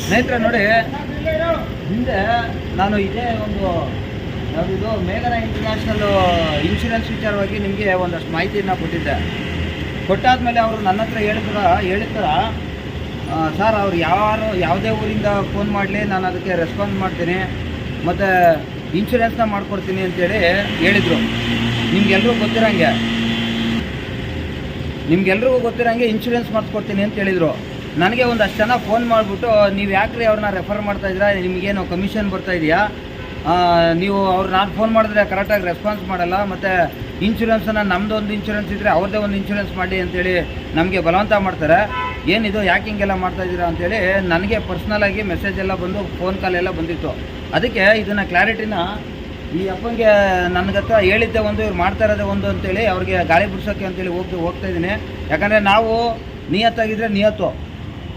ಸ್ನೇಹಿತರೆ ನೋಡಿ, ಹಿಂದೆ ನಾನು ಇದೇ ಒಂದು ಯಾವುದಿದು ಮೇಘನ ಇಂಟರ್ನ್ಯಾಷನಲ್ ಇನ್ಶೂರೆನ್ಸ್ ವಿಚಾರವಾಗಿ ನಿಮಗೆ ಒಂದಷ್ಟು ಮಾಹಿತಿಯನ್ನು ಕೊಟ್ಟಿದ್ದೆ. ಕೊಟ್ಟಾದ್ಮೇಲೆ ಅವರು ನನ್ನ ಹತ್ರ ಹೇಳಿದ ಸರ್ ಅವ್ರು ಯಾವುದೇ ಊರಿಂದ ಫೋನ್ ಮಾಡಲಿ ನಾನು ಅದಕ್ಕೆ ರೆಸ್ಪಾನ್ಸ್ ಮಾಡ್ತೀನಿ ಮತ್ತು ಇನ್ಶೂರೆನ್ಸ್ನ ಮಾಡಿಕೊಡ್ತೀನಿ ಅಂತೇಳಿ ಹೇಳಿದರು. ನಿಮ್ಗೆಲ್ರಿಗೂ ಗೊತ್ತಿರೋಂಗೆ ಇನ್ಶೂರೆನ್ಸ್ ಮಾಡಿಸ್ಕೊಡ್ತೀನಿ ಅಂತ ಹೇಳಿದರು. ನನಗೆ ಒಂದಷ್ಟು ಜನ ಫೋನ್ ಮಾಡಿಬಿಟ್ಟು ನೀವು ಯಾಕ್ರಿ ಅವ್ರನ್ನ ರೆಫರ್ ಮಾಡ್ತಾಯಿದ್ದೀರಾ, ನಿಮಗೇನು ಕಮಿಷನ್ ಬರ್ತಾಯಿದೆಯಾ, ನೀವು ನಾನು ಫೋನ್ ಮಾಡಿದ್ರೆ ಕರೆಕ್ಟಾಗಿ ರೆಸ್ಪಾನ್ಸ್ ಮಾಡಲ್ಲ, ಮತ್ತು ಇನ್ಶೂರೆನ್ಸನ್ನು ನಮ್ಮದೊಂದು ಇನ್ಶೂರೆನ್ಸ್ ಇದ್ದರೆ ಅವ್ರದ್ದೇ ಒಂದು ಇನ್ಶೂರೆನ್ಸ್ ಮಾಡಿ ಅಂತೇಳಿ ನಮಗೆ ಬಲವಂತ ಮಾಡ್ತಾರೆ. ಏನಿದು ಯಾಕೆ ಹಿಂಗೆಲ್ಲ ಮಾಡ್ತಾಯಿದ್ದೀರಾ ಅಂತೇಳಿ ನನಗೆ ಪರ್ಸ್ನಲಾಗಿ ಮೆಸೇಜ್ ಎಲ್ಲ ಬಂದು ಫೋನ್ ಕಾಲ್ ಎಲ್ಲ ಬಂದಿತ್ತು. ಅದಕ್ಕೆ ಇದನ್ನು ಕ್ಲಾರಿಟಿನ ಈ ಅಪ್ಪನಿಗೆ ನನಗೆ ಹತ್ರ ಹೇಳಿದ್ದೆ ಒಂದು, ಇವ್ರು ಮಾಡ್ತಾ ಇರೋದೇ ಒಂದು ಅಂತೇಳಿ ಅವ್ರಿಗೆ ಗಾಳಿ ಬಿಡ್ಸೋಕ್ಕೆ ಅಂತೇಳಿ ಹೋಗ್ತಾ ಇದ್ದೀನಿ. ಯಾಕಂದರೆ ನಾವು ನಿಯತ್ತಾಗಿದ್ದರೆ ನಿಯತ್ತು,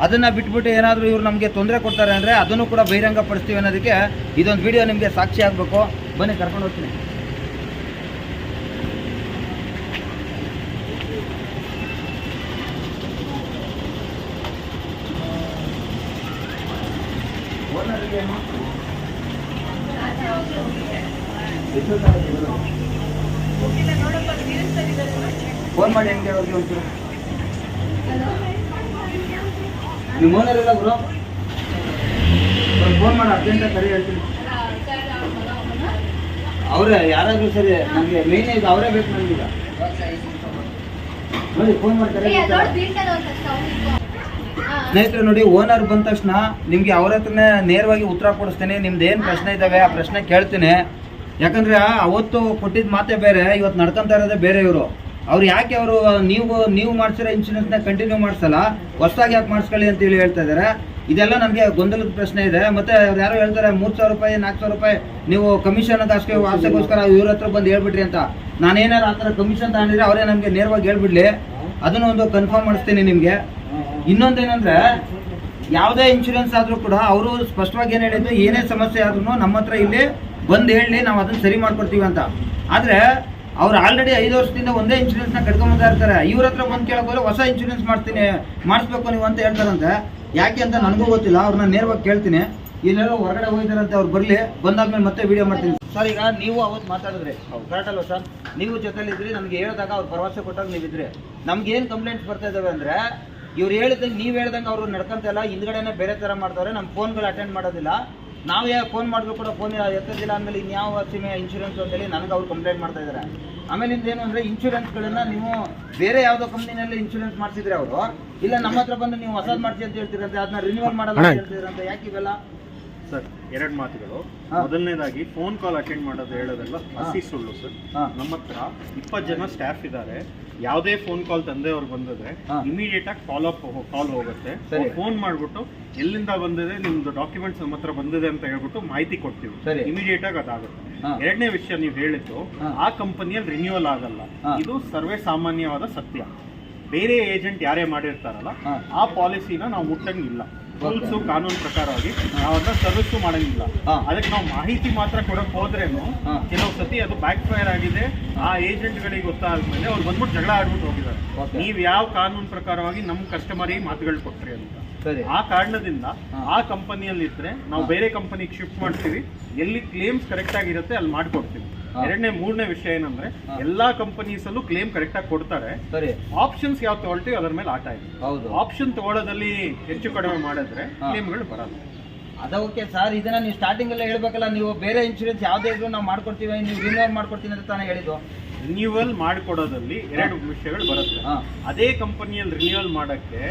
ಅದನ್ನು ಬಿಟ್ಬಿಟ್ಟು ಏನಾದರೂ ಇವ್ರು ನಮಗೆ ತೊಂದರೆ ಕೊಡ್ತಾರೆ ಅಂದರೆ ಅದನ್ನು ಕೂಡ ಬಹಿರಂಗ ಪಡಿಸ್ತೀವಿ ಅನ್ನೋದಕ್ಕೆ ಇದೊಂದು ವಿಡಿಯೋ ನಿಮಗೆ ಸಾಕ್ಷಿ ಆಗಬೇಕು. ಬನ್ನಿ ಕರ್ಕೊಂಡು ಹೋಗ್ತೀನಿ. ಫೋನ್ ಮಾಡಿ ಹೆಂಗೆ ಅವ್ರಿಗೆ ಒಂಚೂರು ನಿಮ್ಮ ಓನರೆಲ್ಲ ಗುರು ಫೋನ್ ಮಾಡಿ ಅರ್ಜೆಂಟಾಗಿ ಸರಿ ಹೇಳ್ತೀನಿ. ಅವರೇ ಯಾರಾದರೂ ಸರಿ, ನನಗೆ ಮೇನ್ ಈಗ ಅವರೇ ಬೇಕು ನನಗೀಗ. ನೋಡಿ ಫೋನ್ ಮಾಡ್ತಾರೆ ಸ್ನೇಹಿತರೆ. ನೋಡಿ, ಓನರ್ ಬಂದ ತಕ್ಷಣ ನಿಮಗೆ ಅವ್ರ ಹತ್ರನೇ ನೇರವಾಗಿ ಉತ್ತರ ಕೊಡಿಸ್ತೇನೆ. ನಿಮ್ದು ಏನು ಪ್ರಶ್ನೆ ಇದ್ದಾವೆ ಆ ಪ್ರಶ್ನೆ ಕೇಳ್ತೀನಿ. ಯಾಕಂದರೆ ಅವತ್ತು ಕೊಟ್ಟಿದ್ದ ಮಾತೇ ಬೇರೆ, ಇವತ್ತು ನಡ್ಕೊತಾ ಇರೋದೇ ಬೇರೆ. ಅವ್ರು ಯಾಕೆ ನೀವು ಮಾಡಿಸಿರೋ ಇನ್ಶೂರೆನ್ಸ್ನ ಕಂಟಿನ್ಯೂ ಮಾಡಿಸಲ್ಲ, ಹೊಸದಾಗಿ ಯಾಕೆ ಮಾಡಿಸ್ಕೊಳ್ಳಿ ಅಂತೇಳಿ ಹೇಳ್ತಾ ಇದ್ದಾರೆ. ಇದೆಲ್ಲ ನನಗೆ ಗೊಂದಲದ ಪ್ರಶ್ನೆ ಇದೆ. ಮತ್ತು ಅವ್ರು ಯಾರೋ ಹೇಳ್ತಾರೆ 3,000 ರೂಪಾಯಿ 4,000 ರೂಪಾಯಿ ನೀವು ಕಮಿಷನ್ ಆಸೆಗೋಸ್ಕರ ಇವ್ರ ಹತ್ರ ಬಂದು ಹೇಳ್ಬಿಟ್ರಿ ಅಂತ. ನಾನೇನಾರು ಆ ಥರ ಕಮಿಷನ್ ತಗೊಂಡಿದ್ರೆ ಅವರೇ ನಮಗೆ ನೇರವಾಗಿ ಹೇಳ್ಬಿಡ್ಲಿ, ಅದನ್ನು ಒಂದು ಕನ್ಫರ್ಮ್ ಮಾಡಿಸ್ತೀನಿ ನಿಮಗೆ. ಇನ್ನೊಂದೇನೆಂದರೆ, ಯಾವುದೇ ಇನ್ಶೂರೆನ್ಸ್ ಆದರೂ ಕೂಡ ಅವರು ಸ್ಪಷ್ಟವಾಗಿ ಏನು ಹೇಳಿದ್ದು, ಏನೇ ಸಮಸ್ಯೆ ಆದ್ರೂ ನಮ್ಮ ಹತ್ರ ಇಲ್ಲಿ ಬಂದು ಹೇಳಿ ನಾವು ಅದನ್ನು ಸರಿ ಮಾಡ್ಕೊಡ್ತೀವಿ ಅಂತ. ಆದರೆ ಅವ್ರು ಆಲ್ರೆಡಿ 5 ವರ್ಷದಿಂದ ಒಂದೇ ಇನ್ಶೂರೆನ್ಸ್ನ ಕಟ್ಕೊಂಬಂತಾ ಇರ್ತಾರೆ. ಇವ್ರ ಹತ್ರ ಬಂದು ಕೇಳೋಕೆ ಹೊಸ ಇನ್ಶೂರೆನ್ಸ್ ಮಾಡಿಸ್ಬೇಕು ನೀವು ಅಂತ ಹೇಳ್ತಾರಂತೆ. ಯಾಕೆ ಅಂತ ನನಗೂ ಗೊತ್ತಿಲ್ಲ, ಅವ್ರನ್ನ ನೇರವಾಗಿ ಕೇಳ್ತೀನಿ. ಇಲ್ಲೆಲ್ಲ ಹೊರಗಡೆ ಹೋಗಿದ್ದಾರಂತೆ, ಅವ್ರು ಬರಲಿ, ಬಂದಾದ್ಮೇಲೆ ಮತ್ತೆ ವಿಡಿಯೋ ಮಾಡ್ತೀನಿ. ಸರ್, ಈಗ ನೀವು ಅವತ್ತು ಮಾತಾಡಿದ್ರಿ ಕರೆಕ್ಟ್ ಅಲ್ವ ಸರ್? ನೀವು ಜೊತೆಲಿದ್ರಿ, ನಮಗೆ ಹೇಳಿದಾಗ ಅವ್ರು ಭರವಸೆ ಕೊಟ್ಟಾಗ ನೀವಿದ್ರಿ. ನಮ್ಗೇನು ಕಂಪ್ಲೇಂಟ್ಸ್ ಬರ್ತಾ ಇದ್ದಾವೆ ಅಂದರೆ, ಇವ್ರು ಹೇಳಿದಂಗೆ ನೀವು ಹೇಳ್ದಂಗೆ ಅವರು ನಡ್ಕೊಂತಲ್ಲ, ಹಿಂದ್ಗಡೆನೇ ಬೇರೆ ಥರ ಮಾಡ್ತಾರೆ, ನಮ್ಮ ಫೋನ್ಗಳು ಅಟೆಂಡ್ ಮಾಡೋದಿಲ್ಲ. ನಾವು ಫೋನ್ ಮಾಡಿದ್ರು ಕೂಡ ಫೋನ್ ಎತ್ತೋದಿಲ್ಲ. ಆಮೇಲೆ ಇನ್ಯಾವ ಸೀಮೆ ಇನ್ಶೂರೆನ್ಸ್ ಅಂತೇಳಿ ನನಗೆ ಅವ್ರು ಕಂಪ್ಲೇಂಟ್ ಮಾಡ್ತಾ ಇದ್ದಾರೆ. ಆಮೇಲೆ ಏನು ಅಂದರೆ, ಇನ್ಶೂರೆನ್ಸ್ಗಳನ್ನು ನೀವು ಬೇರೆ ಯಾವುದೋ ಕಂಪ್ನಿನಲ್ಲಿ ಇನ್ಶೂರೆನ್ಸ್ ಮಾಡಿಸಿದ್ರೆ ಅವರು, ಇಲ್ಲ ನಮ್ಮ ಹತ್ರ ಬಂದು ನೀವು ಹೊಸದು ಮಾಡ್ಸಿ ಅಂತ ಹೇಳ್ತಿರಂತೆ, ಅದನ್ನ ರಿನ್ಯೂವಲ್ ಮಾಡಲ್ಲ ಅಂತ ಹೇಳ್ತಿದ್ರಂತೆ. ಯಾಕೆ ಇವೆಲ್ಲ ಸರ್? 2 ಮಾತುಗಳು. ಮೊದಲನೇದಾಗಿ ಫೋನ್ ಕಾಲ್ ಅಟೆಂಡ್ ಮಾಡೋದು ಹೇಳೋದೆಲ್ಲ ಹಸಿ ಸುಳ್ಳು ಸರ್. ನಮ್ಮ ಹತ್ರ 20 ಜನ ಸ್ಟಾಫ್ ಇದ್ದಾರೆ. ಯಾವುದೇ ಫೋನ್ ಕಾಲ್ ತಂದೆಯವ್ರು ಬಂದಿದ್ರೆ ಇಮಿಡಿಯೇಟ್ ಆಗಿ ಕಾಲ್ ಹೋಗುತ್ತೆ. ಫೋನ್ ಮಾಡ್ಬಿಟ್ಟು ಎಲ್ಲಿಂದ ಬಂದಿದೆ, ನಿಮ್ದು ಡಾಕ್ಯುಮೆಂಟ್ಸ್ ನಮ್ಮ ಹತ್ರ ಬಂದಿದೆ ಅಂತ ಹೇಳ್ಬಿಟ್ಟು ಮಾಹಿತಿ ಕೊಡ್ತೀವಿ. ಇಮಿಡಿಯೇಟ್ ಆಗಿ ಅದಾಗುತ್ತೆ. 2ನೇ ವಿಷಯ, ನೀವು ಹೇಳಿದ್ದು ಆ ಕಂಪನಿಯಲ್ಲಿ ರಿನ್ಯೂವಲ್ ಆಗಲ್ಲ, ಇದು ಸರ್ವೇ ಸಾಮಾನ್ಯವಾದ ಸತ್ಯ. ಬೇರೆ ಏಜೆಂಟ್ ಯಾರೇ ಮಾಡಿರ್ತಾರಲ್ಲ, ಆ ಪಾಲಿಸಿನ ನಾವು ಮುಟ್ಟಂಗಿಲ್ಲ. ರೂಲ್ಸು ಕಾನೂನು ಪ್ರಕಾರವಾಗಿ ನಾವು ಅದನ್ನ ಸರ್ವಿಸ್ ಮಾಡಂಗಿಲ್ಲ. ಅದಕ್ಕೆ ನಾವು ಮಾಹಿತಿ ಮಾತ್ರ ಕೊಡಕ್ ಹೋದ್ರೇನು ಕೆಲವು ಸತಿ ಅದು ಬ್ಯಾಕ್ ಫೈರ್ ಆಗಿದೆ. ಆ ಏಜೆಂಟ್ಗಳಿಗೆ ಗೊತ್ತಾದ್ಮೇಲೆ ಅವ್ರು ಬಂದ್ಬಿಟ್ಟು ಜಗಳ ಆಡ್ಬಿಟ್ಟು ಹೋಗಿದ್ದಾರೆ, ನೀವ್ ಯಾವ ಕಾನೂನು ಪ್ರಕಾರವಾಗಿ ನಮ್ಮ ಕಸ್ಟಮರಿಗೆ ಮಾತುಗಳು ಕೊಟ್ರಿ ಅಂತ. ಆ ಕಾರಣದಿಂದ ಆ ಕಂಪನಿಯಲ್ಲಿ ಇದ್ರೆ ನಾವು ಬೇರೆ ಕಂಪನಿಗೆ ಶಿಫ್ಟ್ ಮಾಡ್ತೀವಿ. ಎಲ್ಲಿ ಕ್ಲೇಮ್ಸ್ ಕರೆಕ್ಟ್ ಆಗಿರುತ್ತೆ ಅಲ್ಲಿ ಮಾಡ್ಕೊಡ್ತೀವಿ. 3ನೇ ವಿಷಯ ಏನಂದ್ರೆ, ಎಲ್ಲಾ ಕಂಪನೀಸ್ ಅಲ್ಲೂ ಕ್ಲೇಮ್ ಕರೆಕ್ಟ್ ಆಗಿ ಕೊಡ್ತಾರೆ. ಆಪ್ಷನ್ಸ್ ಯಾವ ತಗೊಳ್ತೀವಿ ಅದರ ಮೇಲೆ ಆಟ ಇದೆ. ಆಪ್ಷನ್ ತಗೊಳ್ಳೋದಲ್ಲಿ ಹೆಚ್ಚು ಕಡಿಮೆ ಮಾಡಿದ್ರೆ ಕ್ಲೇಮ್ಗಳು ಬರಲ್ಲ. ಅದಕ್ಕೆ ಸರ್, ಇದನ್ನ ನೀವು ಸ್ಟಾರ್ಟಿಂಗ್ ಎಲ್ಲ ಹೇಳ್ಬೇಕಲ್ಲ, ನೀವು ಬೇರೆ ಇನ್ಶೂರೆನ್ಸ್ ಯಾವುದೇ ಇದ್ರು ನಾವು ಮಾಡ್ಕೊಡ್ತೀವಿ, ನೀವು ರಿನ್ಯೂವಲ್ ಮಾಡ್ಕೊಡ್ತೀನಿ ಅಂತ ತಾನೇ ಹೇಳಿದ್ದು. ರಿನ್ಯೂವಲ್ ಮಾಡಿಕೊಡೋದಲ್ಲಿ 2 ವಿಷಯಗಳು ಬರುತ್ತೆ. ಅದೇ ಕಂಪನಿಯಲ್ಲಿ ರಿನ್ಯೂವಲ್ ಮಾಡಕ್ಕೆ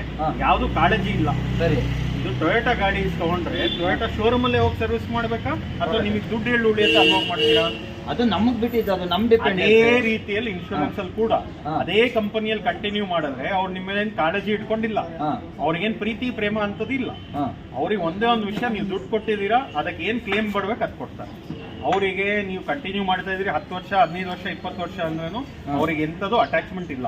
ಯಾವ್ದು ಕಾಳಜಿ ಇಲ್ಲ. ಸರಿ, ಇದು ಟೊಯೋಟಾ ಗಾಡಿ ತಗೊಂಡ್ರೆ ಟೊಯೋಟಾ ಶೋರೂಮ್ ಅಲ್ಲೇ ಹೋಗಿ ಸರ್ವಿಸ್ ಮಾಡ್ಬೇಕಾ, ಅಥವಾ ನಿಮಗೆ ದುಡ್ಡು ಹೇಳಿ ಉಳಿಯುತ್ತೆ ಅಲ್ವಾ ಮಾಡ್ತೀರಾ? ಅದು ನಮಗ್ ಬಿಟ್ಟಿದ್ದು, ಅದು ನಮ್ ಡಿಪೆಂಡ್. ಅದೇ ರೀತಿಯಲ್ಲಿ ಇನ್ಶೂರೆನ್ಸ್ ಅಲ್ಲಿ ಕೂಡ ಅದೇ ಕಂಪನಿಯಲ್ಲಿ ಕಂಟಿನ್ಯೂ ಮಾಡಿದ್ರೆ ಅವ್ರು ನಿಮ್ಮ ಮೇಲೆ ಕಾಳಜಿ ಇಟ್ಕೊಂಡಿಲ್ಲ, ಅವ್ರಿಗೇನ್ ಪ್ರೀತಿ ಪ್ರೇಮ ಅಂತದಿಲ್ಲ. ಅವ್ರಿಗೆ ಒಂದೇ ಒಂದು ವಿಷಯ, ನೀವು ದುಡ್ಡು ಕೊಟ್ಟಿದ್ದೀರಾ, ಅದಕ್ಕೆ ಏನ್ ಕ್ಲೇಮ್ ಬರ್ಬೇಕು ಅದ್ ಕೊಡ್ತಾರೆ. ಅವರಿಗೆ ನೀವು ಕಂಟಿನ್ಯೂ ಮಾಡ್ತಾ ಇದ್ರಿ 10 ವರ್ಷ 15 ವರ್ಷ 20 ವರ್ಷ ಅಂದ್ರೇನು ಅವ್ರಿಗೆ ಎಂತದ್ದು ಅಟ್ಯಾಚ್ಮೆಂಟ್ ಇಲ್ಲ.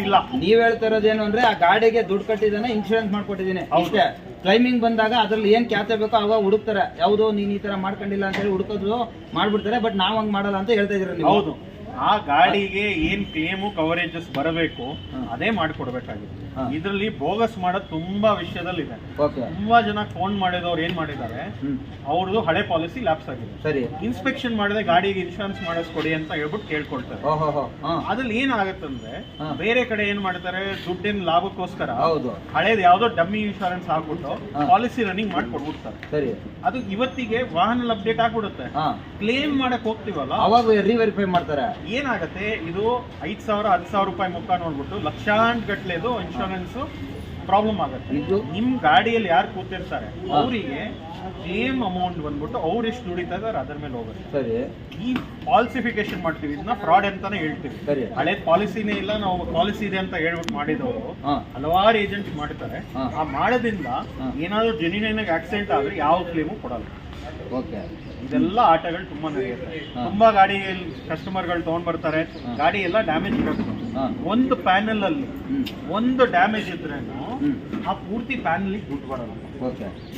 ಇಲ್ಲ, ನೀವ್ ಹೇಳ್ತಾ ಇರೋದೇನು ಅಂದ್ರೆ, ಆ ಗಾಡಿಗೆ ದುಡ್ಡು ಕಟ್ಟಿದಾನೆ, ಇನ್ಶೂರೆನ್ಸ್ ಮಾಡ್ಕೊಟ್ಟಿದ್ದೀನಿ ಅಷ್ಟೇ. ಕ್ಲೈಮಿಂಗ್ ಬಂದಾಗ ಅದ್ರಲ್ಲಿ ಏನ್ ಕ್ಯಾತೆ ಬೇಕೋ ಅವಾಗ ಹುಡುಕ್ತಾರೆ. ಯಾವ್ದು ನೀನ್ ಈ ತರ ಮಾಡ್ಕೊಂಡಿಲ್ಲ ಅಂತ ಹೇಳಿ ಹುಡುಕೋದು ಮಾಡ್ಬಿಡ್ತಾರೆ. ಬಟ್ ನಾವ್ ಹಂಗ್ ಮಾಡಲ್ಲ ಅಂತ ಹೇಳ್ತಾ ಇದ್ರಿ ನೀವು. ಹೌದು, ಆ ಗಾಡಿಗೆ ಏನ್ ಕ್ಲೇಮು ಕವರೇಜಸ್ ಬರಬೇಕು ಅದೇ ಮಾಡಿಕೊಡ್ಬೇಕಾಗಿತ್ತು. ಇದರಲ್ಲಿ ಬೋಗಸ್ ಮಾಡೋದು ತುಂಬಾ ವಿಷಯದಲ್ಲಿ ಇದೆ. ತುಂಬಾ ಜನ ಫೋನ್ ಮಾಡಿದವ್ರು ಏನ್ ಮಾಡಿದ್ದಾರೆ, ಅವ್ರದ್ದು ಹಳೆ ಪಾಲಿಸಿ ಲ್ಯಾಪ್ಸ್ ಆಗಿದೆ. ಸರಿ, ಇನ್ಸ್ಪೆಕ್ಷನ್ ಮಾಡಿದ್ರೆ ಗಾಡಿಗೆ ಇನ್ಶೂರೆನ್ಸ್ ಮಾಡಿಸ್ಕೊಡಿ ಅಂತ ಹೇಳ್ಬಿಟ್ಟು ಕೇಳ್ಕೊಳ್ತಾರೆ. ಅದ್ರಲ್ಲಿ ಏನಾಗತ್ತಂದ್ರೆ ಬೇರೆ ಕಡೆ ಏನ್ ಮಾಡ್ತಾರೆ, ದುಡ್ಡಿನ ಲಾಭಕ್ಕೋಸ್ಕರ ಹಳೇದ್ ಯಾವ್ದೋ ಡಮ್ಮಿ ಇನ್ಶೂರೆನ್ಸ್ ಹಾಕ್ಬಿಟ್ಟು ಪಾಲಿಸಿ ರನ್ನಿಂಗ್ ಮಾಡ್ಕೊಡ್ಬಿಡ್ತಾರೆ. ಸರಿ, ಅದು ಇವತ್ತಿಗೆ ವಾಹನ ಅಪ್ಡೇಟ್ ಆಗ್ಬಿಡುತ್ತೆ. ಕ್ಲೇಮ್ ಮಾಡಕ್ ಹೋಗ್ತೀವಲ್ಲ ಅವಾಗ ರಿವೆರಿಫೈ ಮಾಡ್ತಾರೆ. ಏನಾಗತ್ತೆ, ಇದು 5,000 10,000 ರೂಪಾಯಿ ಮುಖ ನೋಡ್ಬಿಟ್ಟು ಲಕ್ಷಾಂಗಟ್ಲೆದು ಇನ್ಶೂರೆನ್ಸ್ ಪ್ರಾಬ್ಲಮ್ ಆಗುತ್ತೆ. ಇದು ನಿಮ್ ಗಾಡಿಯಲ್ಲಿ ಯಾರು ಕೂತಿರ್ತಾರೆ ಅವರಿಗೆ ಕ್ಲೇಮ್ ಅಮೌಂಟ್ ಬಂದ್ಬಿಟ್ಟು ಅವ್ರು ಎಷ್ಟು ದುಡಿತಾ ಇದಾರೆ ಅದ್ರ ಮೇಲೆ ಹೋಗುತ್ತೆ. ಸರಿ, ಈ ಪಾಲಿಸಿಫಿಕೇಶನ್ ಮಾಡ್ತೀವಿ, ಇದನ್ನ ಫ್ರಾಡ್ ಅಂತಾನೆ ಹೇಳ್ತೀವಿ. ಹಳೆ ಪಾಲಿಸಿನೇ ಇಲ್ಲ, ನಾವು ಪಾಲಿಸಿ ಇದೆ ಅಂತ ಹೇಳ್ಬಿಟ್ಟು ಮಾಡಿದವರು ಹಲವಾರು ಏಜೆಂಟ್ ಮಾಡ್ತಾರೆ. ಆ ಮಾಡೋದ್ರಿಂದ ಏನಾದ್ರು ಜೆನ್ಯೂನ್ ಆಗಿ ಆಕ್ಸಿಡೆಂಟ್ ಆದ್ರೆ ಯಾವ ಕ್ಲೇಮು ಕೊಡಲ್ಲ. ಇದೆಲ್ಲ ಆಟಗಳು ತುಂಬಾ ನಡೆಯುತ್ತೆ. ತುಂಬಾ ಗಾಡಿ ಕಸ್ಟಮರ್ಗಳು ತಗೊಂಡ್ ಬರ್ತಾರೆ, ಗಾಡಿ ಎಲ್ಲ ಡ್ಯಾಮೇಜ್ ಇರುತ್ತೆ. ಒಂದು ಪ್ಯಾನಲ್ ಅಲ್ಲಿ ಒಂದು ಡ್ಯಾಮೇಜ್ ಇದ್ರೇನು ಆ ಪೂರ್ತಿ ಪ್ಯಾನಲ್ ದುಡ್ಡು ಬರಲ್ಲ.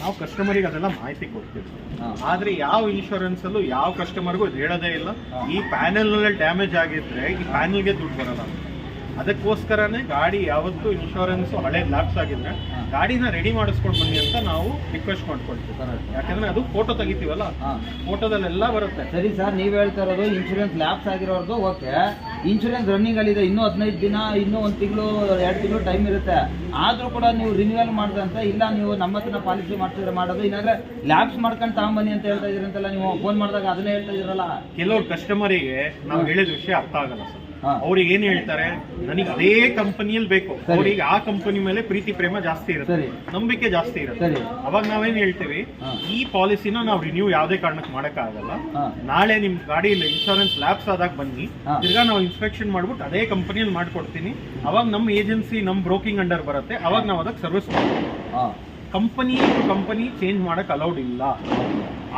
ನಾವು ಕಸ್ಟಮರಿಗೆ ಅದೆಲ್ಲ ಮಾಹಿತಿ ಕೊಡ್ತೀವಿ. ಆದ್ರೆ ಯಾವ ಇನ್ಶೂರೆನ್ಸ್ ಅಲ್ಲೂ ಯಾವ ಕಸ್ಟಮರ್ಗೂ ಇದು ಹೇಳೋದೇ ಇಲ್ಲ, ಈ ಪ್ಯಾನಲ್ ನಲ್ಲಿ ಡ್ಯಾಮೇಜ್ ಆಗಿದ್ರೆ ಈ ಪ್ಯಾನಲ್ಗೆ ದುಡ್ಡು ಬರಲ್ಲ. ಅದಕ್ಕೋಸ್ಕರನೇ ಗಾಡಿ ಯಾವತ್ತೂ ಇನ್ಶೂರೆನ್ಸ್ ಹಳೆ ಲ್ಯಾಪ್ಸ್ ಆಗಿದ್ರೆ ಗಾಡಿನ ರೆಡಿ ಮಾಡಿಸ್ಕೊಂಡು ಬನ್ನಿ ಅಂತ ನಾವು ರಿಕ್ವೆಸ್ಟ್ ಮಾಡ್ಕೊಳ್ತೀವಿ. ಯಾಕಂದ್ರೆ ಅದು ಫೋಟೋ ತೆಗಿತೀವಲ್ಲ, ಫೋಟೋದಲ್ಲೆಲ್ಲ ಬರುತ್ತೆ. ಸರಿ ಸರ್, ನೀವ್ ಹೇಳ್ತಾ ಇರೋದು ಇನ್ಶೂರೆನ್ಸ್ ಲ್ಯಾಪ್ಸ್ ಆಗಿರೋದು ಓಕೆ, ಇನ್ಶೂರೆನ್ಸ್ ರನ್ನಿಂಗ್ ಅಲ್ಲಿ ಇದೆ, ಇನ್ನೂ 15 ದಿನ, ಇನ್ನೂ 1 ತಿಂಗಳು 2 ತಿಂಗಳು ಟೈಮ್ ಇರುತ್ತೆ. ಆದ್ರೂ ಕೂಡ ನೀವು ರಿನ್ಯೂವಲ್ ಮಾಡಿದಂತ ಇಲ್ಲ, ನೀವು ನಮ್ಮ ಹತ್ರ ಪಾಲಿಸಿ ಮಾಡ್ತಿದ್ರೆ ಮಾಡೋದು, ಇಲ್ಲಾಂದ್ರೆ ಲ್ಯಾಪ್ಸ್ ಮಾಡ್ಕೊಂಡು ತಗೊಂಬನ್ನಿ ಅಂತ ಹೇಳ್ತಾ ಇದೀರಿ ಅಂತಲ್ಲ, ನೀವು ಫೋನ್ ಮಾಡಿದಾಗ ಅದನ್ನೇ ಹೇಳ್ತಾ ಇದ್ರಲ್ಲ. ಕೆಲವ್ರು ಕಸ್ಟಮರಿಗೆ ನಾವು ಹೇಳಿದ ವಿಷಯ ಅರ್ಥ ಆಗಲ್ಲ ಸರ್. ಅವ್ರಿಗೆ ಏನ್ ಹೇಳ್ತಾರೆ, ನನಗೆ ಅದೇ ಕಂಪನಿಯಲ್ಲಿ ಬೇಕು, ಅವ್ರಿಗೆ ಆ ಕಂಪನಿ ಮೇಲೆ ಪ್ರೀತಿ ಪ್ರೇಮ ಜಾಸ್ತಿ ಇರುತ್ತೆ, ನಂಬಿಕೆ ಜಾಸ್ತಿ ಇರುತ್ತೆ. ಅವಾಗ ನಾವೇನ್ ಹೇಳ್ತೀವಿ, ಈ ಪಾಲಿಸಿನ ನಾವು ರಿನ್ಯೂ ಯಾವ್ದೇ ಕಾರಣಕ್ಕೆ ಮಾಡಕ್ ಆಗಲ್ಲ, ನಾಳೆ ನಿಮ್ ಗಾಡಿಯಲ್ಲಿ ಇನ್ಶೂರೆನ್ಸ್ ಲ್ಯಾಪ್ಸ್ ಆದಾಗ ಬನ್ನಿ, ತಿರ್ಗಾ ನಾವು ಇನ್ಸ್ಪೆಕ್ಷನ್ ಮಾಡ್ಬಿಟ್ಟು ಅದೇ ಕಂಪನಿಯಲ್ಲಿ ಮಾಡ್ಕೊಡ್ತೀನಿ. ಅವಾಗ ನಮ್ಮ ಏಜೆನ್ಸಿ ನಮ್ ಬ್ರೋಕಿಂಗ್ ಅಂಡರ್ ಬರುತ್ತೆ, ಅವಾಗ ನಾವು ಅದಕ್ಕೆ ಸರ್ವಿಸ್ ಮಾಡ್ತೀವಿ. ಕಂಪನಿ ಟು ಕಂಪನಿ ಚೇಂಜ್ ಮಾಡಕ್ ಅಲೌಡ್ ಇಲ್ಲ.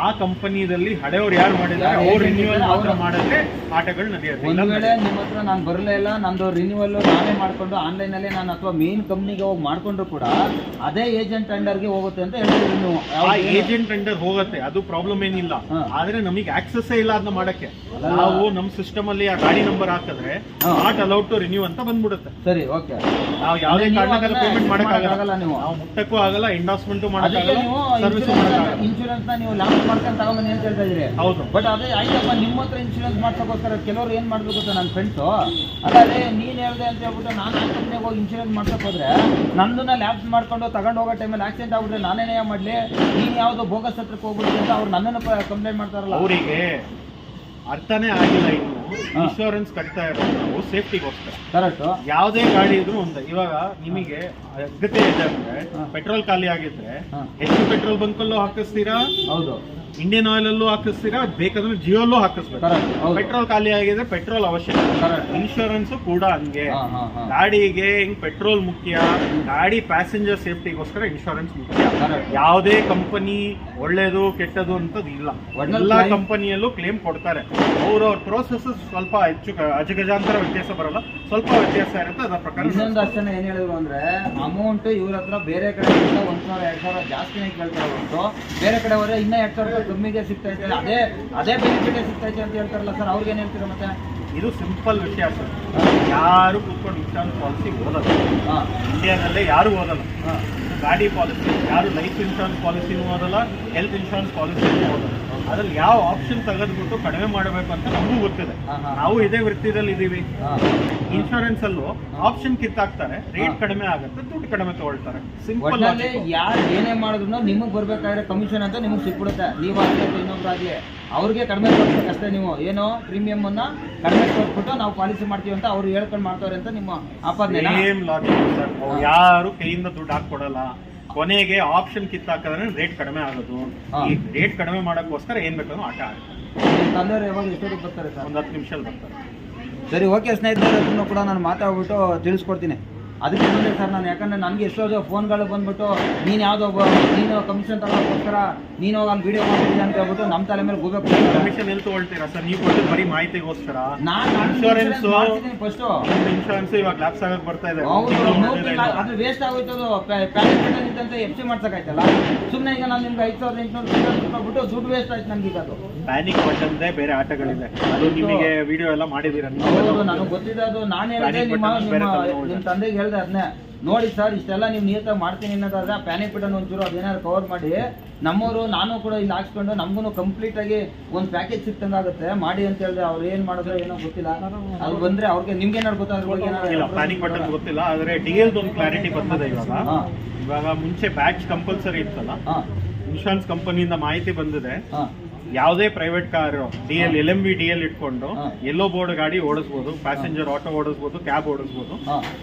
ಆ ಕಂಪನಿಯಲ್ಲಿ ಹಳೆಯವ್ರು ಯಾರು ಮಾಡಿದ್ದಾರೆ ಅವ್ರು ರಿನ್ಯೂವಲ್ ಮಾತ್ರ ಮಾಡಿದ್ರೆ ಆಟಗಳು ನಡೆಯುತ್ತೆ. ಒಂದು ವೇಳೆ ನಿಮ್ಮ ಹತ್ರ ನಾನು ಬರಲೇ ಇಲ್ಲ, ನಂದು ರಿನ್ಯೂವಲ್ ನಾನೇ ಮಾಡ್ಕೊಂಡು ಆನ್ಲೈನ್ ಅಲ್ಲಿ ನಾನು ಅಥವಾ ಮೇನ್ ಕಂಪ್ನಿಗೆ ಹೋಗಿ ಮಾಡ್ಕೊಂಡ್ರು ಕೂಡ ಅದೇ ಏಜೆಂಟ್ ಅಂಡರ್ಗೆ ಹೋಗುತ್ತೆ ಅಂತ ಹೇಳ್ತೀವಿ ನೀವು. ಆ ಏಜೆಂಟ್ ಅಂಡರ್ ಹೋಗುತ್ತೆ, ಅದು ಪ್ರಾಬ್ಲಮ್ ಏನಿಲ್ಲ. ಆದ್ರೆ ನಮಗೆ ಆಕ್ಸೆಸ್ ಇಲ್ಲ ಅದನ್ನ ಮಾಡಕ್ಕೆ. ನಾವು ನಮ್ಮ ಸಿಸ್ಟಮ್ ಅಲ್ಲಿ ಆ ಗಾಡಿ ನಂಬರ್ ಹಾಕಿದ್ರೆ ನಾಟ್ ಅಲೌಡ್ ಟು ರಿನ್ಯೂ ಅಂತ ಬಂದ್ಬಿಡುತ್ತೆ. ಸರಿ, ಓಕೆ. ನಾವು ಯಾವುದೇ ಕಾರಣಕ್ಕೂ ಪೇಮೆಂಟ್ ಮಾಡಕ್ಕಾಗಲ್ಲ, ನಾವು ಮುಟ್ಟಕ್ಕೂ ಆಗಲ್ಲ, ಎಂಡಾರ್ಸ್ಮೆಂಟ್ ಮಾಡಕ್ಕಾಗಲ್ಲ, ಸರ್ವಿಸ್ ಮಾಡಕ್ಕಾಗಲ್ಲ. ಇನ್ಶೂರೆನ್ಸ್ ನ ನೀವು ಲಾಂಚ್ ಮಾಡ್ಕೊಂಡು ತಗೊಂಬನ್ನಿ ಅಂತ ಹೇಳ್ತಾ ಇದ್ರಿ. ಹೌದು, ಬಟ್ ಅದೇ ಆಯ್ತಪ್ಪ, ನಿಮ್ಮ ಹತ್ರ ಇನ್ಶೂರೆನ್ಸ್ ಮಾಡ್ಸೋಕ್ಕೋಸ್ಕರ ಕೆಲವರು ಏನ್ ಮಾಡ್ಬೇಕು ಗೊತ್ತಾ, ನನ್ನ ಫ್ರೆಂಡ್ಸು ಅದೇ ನೀನ್ ಹೇಳ್ದೆ ಅಂತ ಹೇಳ್ಬಿಟ್ಟು ನಾನು ಆ ಕಂಪ್ನಿಗೆ ಹೋಗಿ ಇನ್ಶೂರೆನ್ಸ್ ಮಾಡ್ಸಕ್ ಹೋದ್ರೆ ನಂದನ್ನ ಲ್ಯಾಬ್ಸ್ ಮಾಡ್ಕೊಂಡು ತಗೊಂಡು ಹೋಗೋ ಟೈಮಲ್ಲಿ ಆಕ್ಸಿಡೆಂಟ್ ಆಗ್ಬಿಟ್ರೆ ನಾನೇನೇ ಮಾಡ್ಲಿ, ನೀನ್ ಯಾವ್ದೋ ಬೋಗಸ್ ಹತ್ರಕ್ಕೆ ಹೋಗ್ಬಿಡ್ತೀನಿ ಅಂತ ಅವ್ರು ನನ್ನನ್ನು ಕಂಪ್ಲೇಂಟ್ ಮಾಡ್ತಾರಲ್ಲ. ಅವರಿಗೆ ಅರ್ಥನೇ ಆಗಿಲ್ಲ. ಇನ್ನು ಇನ್ಶೂರೆನ್ಸ್ ಕಟ್ತಾ ಇರೋದು ನಾವು ಸೇಫ್ಟಿಗೋಸ್ಕರ. ಕರೆಕ್ಟ್. ಯಾವುದೇ ಗಾಡಿ ಇದ್ರು ಒಂದು, ಇವಾಗ ನಿಮಗೆ ಅಗತ್ಯ ಇದೆ ಅಂದ್ರೆ ಪೆಟ್ರೋಲ್ ಖಾಲಿ ಆಗಿದ್ರೆ ಹೆಚ್ಚು ಪೆಟ್ರೋಲ್ ಬಂಕಲ್ಲೂ ಹಾಕಿಸ್ತೀರಾ, ಹೌದು, ಇಂಡಿಯನ್ ಆಯಿಲ್ ಅಲ್ಲೂ ಹಾಕಿಸ್ತೀರಾ, ಬೇಕಾದ್ರೆ ಜಿಯೋಲ್ಲೂ ಹಾಕಿಸ್ಬೇಕು. ಪೆಟ್ರೋಲ್ ಖಾಲಿ ಆಗಿದ್ರೆ ಪೆಟ್ರೋಲ್ ಅವಶ್ಯಕ. ಇನ್ಶೂರೆನ್ಸ್ ಕೂಡ ಹಂಗೆ. ಗಾಡಿಗೆ ಹಿಂಗ್ ಪೆಟ್ರೋಲ್ ಮುಖ್ಯ, ಗಾಡಿ ಪ್ಯಾಸೆಂಜರ್ ಸೇಫ್ಟಿಗೋಸ್ಕರ ಇನ್ಶೂರೆನ್ಸ್ ಮುಖ್ಯ. ಯಾವುದೇ ಕಂಪನಿ ಒಳ್ಳೇದು ಕೆಟ್ಟದು ಅಂತದ್ದು ಇಲ್ಲ, ಎಲ್ಲಾ ಕಂಪನಿಯಲ್ಲೂ ಕ್ಲೇಮ್ ಕೊಡ್ತಾರೆ. ಅವ್ರವ್ರ ಪ್ರೋಸೆಸ್ ಸ್ವಲ್ಪ ಹೆಚ್ಚು ಅಜಗಜಾಂತರ ವ್ಯತ್ಯಾಸ ಬರಲ್ಲ, ಸ್ವಲ್ಪ ವ್ಯತ್ಯಾಸ ಇರುತ್ತೆ. ಅದರ ಪ್ರಕಾರ ಇನ್ನೊಂದು ಅಷ್ಟೇ ಏನ್ ಹೇಳಿದ್ರು ಅಂದ್ರೆ ಅಮೌಂಟ್ ಇವ್ರ ಹತ್ರ ಬೇರೆ ಕಡೆ 1,000-2,000 ಜಾಸ್ತಿನೇ ಕೇಳ್ತಾರೆ ಹೊರತು ಬೇರೆ ಕಡೆ ಹೋದ್ರೆ ಇನ್ನ 2,000 ಕಮ್ಮಿಗೆ ಸಿಗ್ತಾ ಇದೆ, ಅದೇ ಬೆನಿಫಿಟ್ ಸಿಗ್ತಾ ಇದೆ ಅಂತ ಹೇಳ್ತಾರಲ್ಲ ಸರ್, ಅವ್ರಿಗೆ ಏನ್ ಹೇಳ್ತೀರಾ? ಮತ್ತೆ ಇದು ಸಿಂಪಲ್ ವಿಷಯ ಸರ್. ಯಾರು ಕೂತ್ಕೊಂಡು ಇನ್ಶೂರೆನ್ಸ್ ಪಾಲಿಸಿ ಓದಲ್ಲ, ಇಂಡಿಯಾದಲ್ಲೇ ಯಾರು ಓದಲ್ಲ. ಗಾಡಿ ಪಾಲಿಸಿ ಯಾರು ಲೈಫ್ ಇನ್ಶೂರೆನ್ಸ್ ಪಾಲಿಸಿನೂ ಓದಲ್ಲ, ಹೆಲ್ತ್ ಇನ್ಶೂರೆನ್ಸ್ ಪಾಲಿಸಿನೂ ಓದಲ್ಲ. ಅದ್ರಲ್ಲಿ ಯಾವ ಆಪ್ಷನ್ ತೆಗೆದ್ಬಿಟ್ಟು ಕಡಿಮೆ ಮಾಡಬೇಕು ಅಂತ ನಮಗೂ ಗೊತ್ತಿದೆ. ನಾವು ಇದೇ ವೃತ್ತಿದಲ್ಲಿ ಇದೀವಿ. ಇನ್ಶೂರೆನ್ಸ್ ಅಲ್ಲೂ ಆಪ್ಷನ್ ಕಿತ್ತಾಕ್ತಾರೆ, ರೇಟ್ ಕಡಿಮೆ ಆಗುತ್ತೆ, ದುಡ್ಡು ಕಡಿಮೆ ತಗೊಳ್ತಾರೆ. ಸಿಂಪಲ್. ಯಾರು ಏನೇ ಮಾಡಿದ್ರು ನಿಮಗ್ ಬರ್ಬೇಕಾದ್ರೆ ಕಮಿಷನ್ ಅಂತ ನಿಮಗ್ ಸಿಕ್ಬಿಡುತ್ತೆ. ನೀವಾಗಲಿ ಅಥವಾ ಇನ್ನೊಬ್ರಾಗ್ಲಿ ಅವ್ರಿಗೆ ಕಡಿಮೆ ಕೊಡ್ಬೇಕಷ್ಟೇ. ನೀವು ಏನೋ ಪ್ರೀಮಿಯಂ ಅನ್ನ ಕಡಿಮೆ ಕೊಟ್ಬಿಟ್ಟು ನಾವು ಪಾಲಿಸಿ ಮಾಡ್ತೀವಿ ಅಂತ ಅವ್ರು ಹೇಳ್ಕೊಂಡು ಮಾಡ್ತಾರೆ ಅಂತ ನಿಮ್ಮ ಆಪಾದನೆ. ಯಾರು ಕೈಯಿಂದ ದುಡ್ಡು ಹಾಕೊಡಲ್ಲ. ಕೊನೆಗೆ ಆಪ್ಷನ್ ಕಿತ್ತಾಕಿದ್ರೆ ರೇಟ್ ಕಡಿಮೆ ಆಗೋದು. ಈ ರೇಟ್ ಕಡಿಮೆ ಮಾಡೋಕ್ಕೋಸ್ಕರ ಏನ್ ಬೇಕೋ ಆಟ ಆಡ್ತಾರೆ. ತಂದೆಯವರು ಯಾವಾಗ ಎಷ್ಟೊತ್ತಿಗೆ ಬರ್ತಾರೆ ಸರ್? ಒಂದು 10 ನಿಮಿಷ ಬರ್ತಾರೆ. ಸರಿ, ಓಕೆ ಸ್ನೇಹಿತರೆ, ಅದನ್ನು ಕೂಡ ನಾನು ಮಾತಾಡ್ಬಿಟ್ಟು ತಿಳಿಸ್ಕೊಡ್ತೀನಿ. ಅದಕ್ಕೆ ಬಂದೆ ಸರ್ ನಾನು. ಯಾಕಂದ್ರೆ ನನಗೆ ಎಷ್ಟೋ ಫೋನ್ಗಳು ಬಂದ್ಬಿಟ್ಟು ನೀನು ಕಮಿಷನ್ ತಗೋಕ್ಕೋಸ್ಕರ ನೀನು ಅಲ್ಲಿ ವಿಡಿಯೋ ಮಾಡ್ತಿದ್ದೀನಿ ಅಂತ ಹೇಳ್ಬಿಟ್ಟು ನಮ್ಮ ತಲೆ ಮೇಲೆ ಹೋಗ್ಬೇಕು. ಕಮಿಷನ್ ಎಲ್ಲಿ ತಗೊಳ್ತೀರಾ ಸರ್? ನೀವು ಕೊಟ್ಟು ಬರೀ ಮಾಹಿತಿಗೋಸ್ಕರ. ಇನ್ಶೂರೆನ್ಸ್ ಫಸ್ಟ್ ಇನ್ಶೂರೆನ್ಸ್ ಇವಾಗ ಲ್ಯಾಪ್ಸ್ ಆಗಕ್ಕೆ ಬರ್ತಾ ಇದೆ. ಅದು ವೇಸ್ಟ್ ಆಗೋಯ್ತದು. ಪ್ಯಾನಿಕ್ ಅಂತ FC ಮಾಡ್ಸಕ್ಕಾಯ್ತಲ್ಲ. ಸುಮ್ಮನೆ ಈಗ ನಾನು ನಿಮ್ಗೆ 5800 ಬಿಟ್ಟು ದುಡ್ಡು ವೇಸ್ಟ್ ಆಯ್ತು ನನಗೆ. ಈಗ ಅದು ಪ್ಯಾನಿಕ್ ಬಟನ್ದೇ ಬೇರೆ ಆಟಗಳಿದೆ. ಅದು ನಿಮಗೆ ವಿಡಿಯೋ ಎಲ್ಲ ಮಾಡಿದ್ದೀರಾ? ನನಗೆ ಗೊತ್ತಿದೆ. ಅದು ನಾನು ಹೇಳಿದೆ ನಿಮ್ಮ ತಂದೆಗೆ ಹೇಳಿದೆ ಅದನ್ನೇ. ನೋಡಿ ಸರ್, ಇಷ್ಟೆಲ್ಲ ನೀವು ನೀಟಾಗಿ ಮಾಡ್ತೀನಿ ಅನ್ನೋದಾದ್ರೆ ಪ್ಯಾನಿಕ್ ಬಟನ್ ಒಂಚೂರು ಅದೇನಾದ್ರು ಕವರ್ ಮಾಡಿ. ನಮ್ಮವರು ನಾನು ಕೂಡ ಇಲ್ಲಿ ಹಾಕ್ಸ್ಕೊಂಡು ನಮಗೂ ಕಂಪ್ಲೀಟ್ ಆಗಿ ಒಂದು ಪ್ಯಾಕೇಜ್ ಸಿಕ್ತಂಗಾಗುತ್ತೆ ಮಾಡಿ ಅಂತ ಹೇಳಿದ್ರೆ. ಅವ್ರು ಏನ್ ಮಾಡಿದ್ರೆ ಏನೋ ಗೊತ್ತಿಲ್ಲ. ಅದು ಬಂದ್ರೆ ಅವ್ರಿಗೆ ನಿಮ್ಗೆ ಏನಾದ್ರು ಗೊತ್ತಾಗ ಪ್ಯಾನಿಕ್ ಬಟನ್ ಗೊತ್ತಿಲ್ಲ. ಆದ್ರೆ DL ಒಂದು ಕ್ಲಾರಿಟಿ ಬರ್ತದೆ ಇವಾಗ. ಮುಂಚೆ ಬ್ಯಾಚ್ ಕಂಪಲ್ಸರಿ ಇತ್ತಲ್ಲ, ಇನ್ಶೂರೆನ್ಸ್ ಕಂಪನಿಯಿಂದ ಮಾಹಿತಿ ಬಂದಿದೆ. ಯಾವುದೇ private car DL LMV DL ಇಟ್ಕೊಂಡು ಯೆಲ್ಲೋ ಬೋರ್ಡ್ ಗಾಡಿ ಓಡಿಸಬಹುದು, ಪ್ಯಾಸೆಂಜರ್ ಆಟೋ ಓಡಿಸಬಹುದು, ಕ್ಯಾಬ್ ಓಡಿಸಬಹುದು.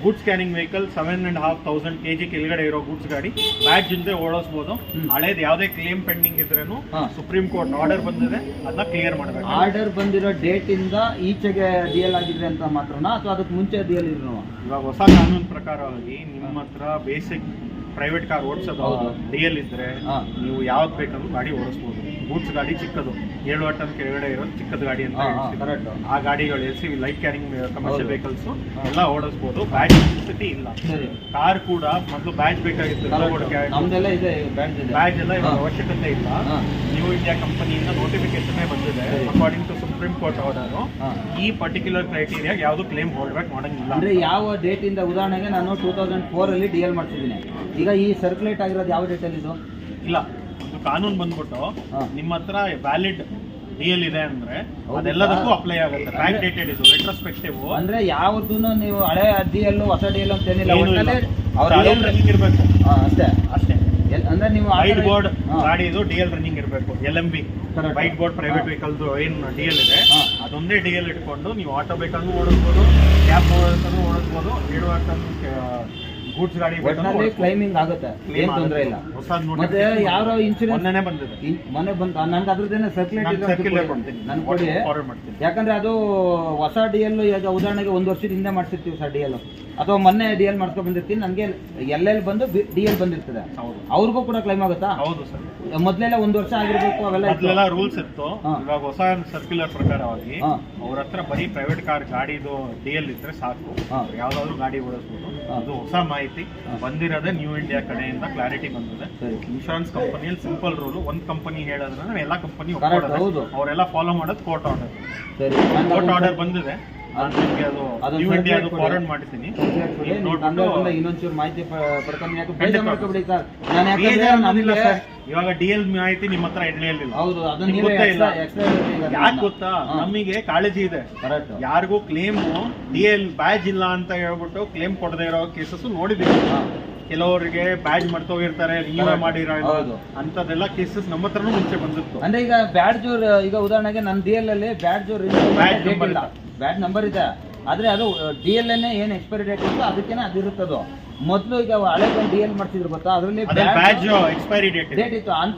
ಗೂಡ್ಸ್ ಸ್ಕ್ಯಾನಿಂಗ್ ವೆಹಿಕಲ್ 7.5,000 kg ಕೆಳಗಡೆ ಇರೋ ಗೂಡ್ಸ್ ಗಾಡಿ ಬ್ಯಾಚ್ ಜೊತೆ ಓಡಿಸಬಹುದು. ಹಳೇದು ಯಾವುದೇ ಕ್ಲೇಮ್ ಪೆಂಡಿಂಗ್ ಇದ್ರೇನು ಸುಪ್ರೀಂ ಕೋರ್ಟ್ ಆರ್ಡರ್ ಬಂದಿದೆ, ಅದನ್ನ ಕ್ಲಿಯರ್ ಮಾಡಬೇಕು. ಆರ್ಡರ್ ಬಂದಿರೋ ಡೇಟ್ ಇಂದ ಈಚೆಗೆ DL ಆಗಿದ್ರೆ ಅಂತ ಮಾತ್ರನಾ ಅಥವಾ ಅದಕ್ಕೆ ಮುಂಚೆ DL ಇದ್ರು? ಇವಾಗ ಹೊಸ ಕಾನೂನು ಪ್ರಕಾರವಾಗಿ ನಿಮ್ಮ ಹತ್ರ ಬೇಸಿಕ್ ಪ್ರೈವೇಟ್ ಕಾರ್ ಓಡಿಸೋದು DL ಇದ್ರೆ ನೀವು ಯಾವ್ದು ಬೇಕಂದ್ರೂ ಗಾಡಿ ಓಡಿಸಬಹುದು. ಗೂಡ್ಸ್ ಗಾಡಿ ಚಿಕ್ಕದು 7 ಟನ್ ಕೆಳಗಡೆ ಇರೋದು ಚಿಕ್ಕದ ಗಾಡಿ ಅಂತ ಆ ಗಾಡಿಗಳು LCV light carrying commercial vehicles ಎಲ್ಲ ಓಡಿಸಬಹುದು. ಬ್ಯಾಚ್ ಸ್ಥಿತಿ ಇಲ್ಲ. ಕಾರ್ ಕೂಡ ಮೊದಲು ಬ್ಯಾಚ್ ಬೇಕಾಗಿತ್ತು, ಬ್ಯಾಚ್ ಎಲ್ಲ ಇವಾಗ ಅವಶ್ಯಕತೆ ಇಲ್ಲ. ನ್ಯೂ ಇಂಡಿಯಾ ಕಂಪನಿಯಿಂದ ನೋಟಿಫಿಕೇಶನ್ ಬಂದಿದೆ. According to supreme court order ಈ ಪರ್ಟಿಕ್ಯುಲರ್ ಕ್ರೈಟೀರಿಯಾ ಯಾವುದು ಕ್ಲೇಮ್ ಹೋಲ್ಡ್ ಮಾಡಂಗಿಲ್ಲ. ಅಂದ್ರೆ ಯಾವ ಡೇಟ್ ಇಂದ? ಉದಾಹರಣೆಗೆ ನಾನು 2004 ಅಲ್ಲಿ DL ಮಾಡ್ತಿದ್ದೀನಿ. ಈಗ ಈ ಸರ್ಕ್ಯುಲೇಟ್ ಆಗಿರೋದು ಯಾವ ಡೇಟ್ ಅಲ್ಲಿ? ಇದು ಇಲ್ಲ, ಕಾನೂನು ಬಂದ್ಬಿಟ್ಟು ನಿಮ್ಮ ಹತ್ರ ವ್ಯಾಲಿಡ್ DL ಇದೆ ಅಂದ್ರೆ ಅದೆಲ್ಲದಕ್ಕೂ ಅಪ್ಲೈ ಆಗುತ್ತೆ. ಬ್ಯಾಕ್ ಡೇಟೆಡ್ ಇದು ರೆಟ್ರೋಸ್ಪೆಕ್ಟಿವ್. ಅಂದ್ರೆ ಯಾವ್ದನ್ನು ನೀವು ಹಳೆ DL ಹೊಸ DL ಅಂತ ಏನಿಲ್ಲ, ರನ್ನಿಂಗ್ ಇರಬೇಕು ಅಷ್ಟೇ. ಅಷ್ಟೇ. ಅಂದ್ರೆ ನೀವು ವೈಟ್ ಬೋರ್ಡ್ ಗಾಡಿ ಇದು DL ರನ್ನಿಂಗ್ ಇರಬೇಕು. LMV white board private vehicle ಏನ್ DL ಇದೆ ಅದೊಂದೇ DL ಇಟ್ಕೊಂಡು ನೀವು ಆಟೋ ಬೇಕಂದ್ರೂ ಓಡಿಸ್ಬೋದು, ಕ್ಯಾಬ್ ಬೇಕಂದ್ರೂ ಓಡಿಸ್ಬೋದು. 7 ಟನ್ ಗೂಡ್ಸ್ ಗಾಡಿ ಕ್ಲೈಮಿಂಗ್ ಆಗುತ್ತೆ, ಏನ್ ತೊಂದರೆ ಇಲ್ಲ. ಮತ್ತೆ ಯಾವ ಇನ್ಶೂರೆನ್ಸ್ ಬಂದಿದೆ ಮೊನ್ನೆ ಬಂತು ನನ್ಗೆ ಅದ್ರದ್ದೇನೆ ಸರ್ಕ್ಯುಲೇಟ್ ನನ್ ಕೊಡಿ. ಯಾಕಂದ್ರೆ ಅದು ಹೊಸ DL ಈಗ ಉದಾಹರಣೆಗೆ 1 ವರ್ಷದ ಹಿಂದೆ ಮಾಡ್ಸಿರ್ತೀವಿ ಸರ್ DL, ಅಥವಾ ಮೊನ್ನೆ DL ಮಾಡ್ಕೊಂಡ್ ಬಂದಿರ್ತೀನಿ. ನನಗೆ ಎಲ್ಲೆಲ್ಲಿ ಬಂದು DL ಬಂದಿರ್ತದೆ, ಅವ್ರಿಗೂ ಕೂಡ ಕ್ಲೈಮ್ ಆಗುತ್ತಾ? ಹೌದು ಸರ್. ಮೊದ್ಲೆಲ್ಲ 1 ವರ್ಷ ಆಗಿರ್ಬೇಕು, ಅವೆಲ್ಲ ರೂಲ್ಸ್ ಇತ್ತು. ಇವಾಗ ಹೊಸ ಸರ್ಕ್ಯುಲರ್ ಪ್ರಕಾರವಾಗಿ ಅವ್ರ ಹತ್ರ ಬರೀ ಪ್ರೈವೇಟ್ ಕಾರ್ ಗಾಡಿದು DL ಇದ್ರೆ ಸಾಕು, ಯಾವ್ದಾದ್ರು ಗಾಡಿ ಓಡಿಸ್ಬೋದು. ಅದು ಹೊಸ ಮಾಹಿತಿ ಬಂದಿರೋದೇ ನ್ಯೂ ಇಂಡಿಯಾ ಕಡೆಯಿಂದ ಕ್ಲಾರಿಟಿ ಬಂದಿದೆ. ಇನ್ಶೂರೆನ್ಸ್ ಕಂಪನಿಯಲ್ಲಿ ಸಿಂಪಲ್ ರೂಲ್, ಒಂದ್ ಕಂಪನಿ ಹೇಳೋದ್ರೆ ಎಲ್ಲಾ ಕಂಪನಿ ಅವರೆಲ್ಲ ಫಾಲೋ ಮಾಡೋದು ಕೋರ್ಟ್ ಆರ್ಡರ್. ಕೋರ್ಟ್ ಆರ್ಡರ್ ಬಂದಿದೆ, ಫಾರ್ವರ್ಡ್ ಮಾಡ್ತೀನಿ. ಇನ್ನೊಂಚೂರು ಮಾಹಿತಿ ಪಡ್ಕೊಂಡು ಇವಾಗ DL ಮಾಹಿತಿ ನಿಮ್ಮ ಹತ್ರ ಇರ್ಲಿಲ್ಲ. ಯಾಕೆ ಗೊತ್ತಾ? ನಮಗೆ ಕಾಳಜಿ ಇದೆ. ಯಾರಿಗೂ ಕ್ಲೇಮ್ DL ಬ್ಯಾಜ್ ಇಲ್ಲ ಅಂತ ಹೇಳ್ಬಿಟ್ಟು ಕ್ಲೇಮ್ ಕೊಡದೇ ಇರೋ ಕೇಸಸ್ ನೋಡಿದೀವಿ. ಕೆಲವರಿಗೆ ಬ್ಯಾಡ್ಜ್ ಮಾಡ್ತೋಗಿರ್ತಾರೆ, ನೀವೇ ಮಾಡಿರೋ ಅಂತದೆಲ್ಲ ಕೇಸಸ್ ನಮ್ಮ ಹತ್ರನೂ ಮುಂಚೆ ಬಂದಿತ್ತು. ಅಂದ್ರೆ ಈಗ ಬ್ಯಾಡ್ಜ್ ಈಗ ಉದಾಹರಣೆಗೆ ನನ್ನ DL ಅಲ್ಲಿ ಬ್ಯಾಡ್ಜ್ ನಂಬರ್ ಇದೆ, ಆದ್ರೆ ಅದು DL ಏನ್ ಎಕ್ಸ್ಪೈರಿ ಡೇಟ್ ಇತ್ತು ಅದಕ್ಕೇನೆ ಅದಿರುತ್ತದು. ಮೊದಲು ಈಗ ಹಳೆ DL ಮಾಡ್ತಿದ್ರು ಗೊತ್ತಾ, ಅದರಲ್ಲಿ ಬ್ಯಾಡ್ಜ್ ಎಕ್ಸ್ಪೈರಿ ಡೇಟ್ ಇತ್ತು. ಅಂತ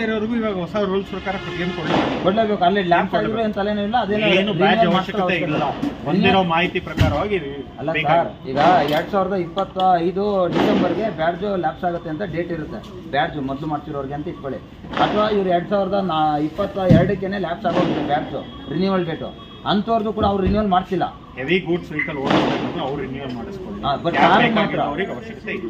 ಇರೋರ್ಗು ಇವಾಗ ಹೊಸ ರೂಲ್ಸ್ ಪ್ರಕಾರ ಕ್ಲೇಮ್ ಕೊಡ್ಲೇಬೇಕು. ಅಲ್ಲಿ ಲ್ಯಾಪ್ ಆಗಿರೋ ಏನ್ ತಲೆನೂ ಇಲ್ಲ, ಅದೇನು ಬ್ಯಾಡ್ಜ್ ಅವಶ್ಯಕತೆ ಇಲ್ಲ. ಬಂದಿರೋ ಮಾಹಿತಿ ಪ್ರಕಾರವಾಗಿ ಅಲ್ಲ ಸರ್. ಈಗ 2025 ಡಿಸೆಂಬರ್ಗೆ ಬ್ಯಾಡ್ಜ್ ಲ್ಯಾಪ್ಸ್ ಆಗುತ್ತೆ ಅಂತ ಡೇಟ್ ಇರುತ್ತೆ. ಬ್ಯಾಡ್ಜ್ ಮೊದಲು ಮಾಡ್ತಿರೋರ್ಗೆ ಅಂತ ಇಟ್ಕೊಳ್ಳಿ. ಅಥವಾ ಇವ್ರು 2022ಕ್ಕೇನೆ ಲ್ಯಾಪ್ಸ್ ಆಗೋಗುತ್ತೆ ಬ್ಯಾಡ್ಜ್ ರಿನ್ಯೂವಲ್ ಡೇಟು. ಅಂತವ್ರದ್ದು ಕೂಡ ಅವ್ರು ರಿನ್ಯೂವಲ್ ಮಾಡ್ತಿಲ್ಲ. ಹೆವಿ ಗೂಡ್ಸ್ ವೆಹಿಕಲ್ ಓಡಿಸ್ಬೇಕಂದ್ರೆ ಅವ್ರು ರಿನ್ಯೂವಲ್ ಮಾಡಿಸ್ಕೊಳ್ಳಿ. ಅವ್ರಿಗೆ ಅವಶ್ಯಕತೆ ಇಲ್ಲ.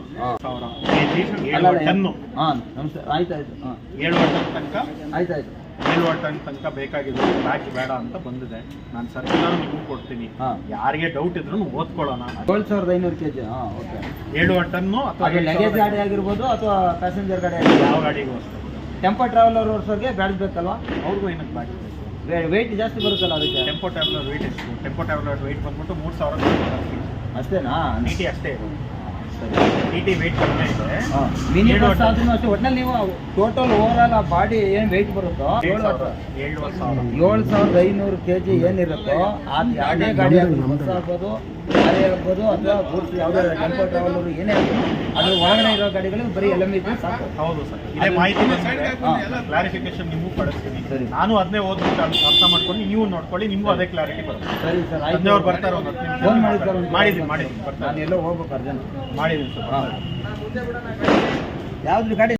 7 ಟನ್ ತನಕ ಬೇಕಾಗಿದ್ದು ಬ್ಯಾಚ್ ಬೇಡ ಅಂತ ಬಂದಿದೆ. ನಾನು ಸರ್ಕ್ಯುಲರ್ ನಿಮ್ಗೆ ಕೊಡ್ತೀನಿ, ಯಾರಿಗೆ ಡೌಟ್ ಇದ್ರು ಓದ್ಕೊಳ್ಳೋಣ. 7,500 kg 7 ಟನ್ನು ಅಥವಾ ಲಗೇಜ್ ಗಾಡಿ ಆಗಿರ್ಬೋದು ಅಥವಾ ಪ್ಯಾಸೆಂಜರ್ ಗಾಡಿ ಯಾವ ಗಾಡಿಗೂ ಅಷ್ಟೇ. ಟೆಂಪೋ ಟ್ರಾವೆಲರ್ ಓಡಿಸೋರಿಗೆ ಬ್ಯಾಡ್ಜ್ ಬೇಕಲ್ವಾ? ಅವ್ರಿಗೂ ಏನಕ್ಕೆ ಬ್ಯಾಡ್ಜ್ ಬೇಕು? ವೆಯ್ಟ್ ಜಾಸ್ತಿ ಬರುತ್ತಲ್ಲ ಅದಕ್ಕೆ. ಟೆಂಪೋ ಟ್ರಾವೆಲರ್ ವೆಯ್ಟ್ ಎಷ್ಟು? ಟೆಂಪೋ ಟ್ರಾವೆಲರ್ ವೆಯ್ಟ್ ಬಂದ್ಬಿಟ್ಟು 3,000 ಅಷ್ಟೇನಾ? TT ಅಷ್ಟೇ ಇದೆ. TT ವೆಯ್ಟ್ ಕಡಿಮೆ ಇದೆ. ಮಿನಿ ಬಸ್ ಆದ್ರೂ ಅಷ್ಟೇ. ಒಟ್ಟಿನಲ್ಲಿ ನೀವು ಟೋಟಲ್ ಓವರ್ ಆಲ್ ಆ ಬಾಡಿ ಏನ್ ವೆಯ್ಟ್ ಬರುತ್ತೋ 7,500 kg ಏನಿರುತ್ತೋ ಅದು ಯಾವುದೇ ಗಾಡಿ ಬಸ್ ಆಗ್ಬೋದು ಲಾರಿ ಆಗ್ಬೋದು ಅಥವಾ ಗೂಡ್ಸ್ ಯಾವುದೇ ಟೆಂಪೋ ಟ್ರಾವೆಲರು ಏನೇ ಆಗ್ಬೋದು ಅದ್ರ ಒಳಗಡೆ ಇರೋ ಗಾಡಿಗಳಿಗೆ ಬರೀ LM ಇದ್ರೆ ಸಾಕು. ಹೌದು ಸರ್, ಇದೇ ಮಾಹಿತಿ ಕ್ಲಾರಿಫಿಕೇಶನ್ ನಿಮಗೂ ಪಡಿಸ್ತೀನಿ. ಸರಿ. ನಾನು ಅದನ್ನೇ ಓದ್ಬಿಟ್ಟು ಅರ್ಥ ಮಾಡ್ಕೊಂಡು ನೀವು ನೋಡ್ಕೊಳ್ಳಿ, ನಿಮಗೂ ಅದೇ ಕ್ಲಾರಿಟಿ ಬರುತ್ತೆ. ಸರಿ ಸರ್, ಆಯ್ತು. ಸಂಜೆ ಅವ್ರು ಬರ್ತಾರೆ, ಒಂದು 10 ನಿಮಿಷ ಫೋನ್ ಮಾಡಿದ್ದಾರೆ. ಮಾಡಿದ್ದೀನಿ ನಾನು ಎಲ್ಲೋ ಹೋಗ್ಬೇಕು ಅರ್ಜೆಂಟ್. ಮಾಡಿದ್ದೀನಿ ಸರ್. ಯಾವ್ದು ಗಾಡಿ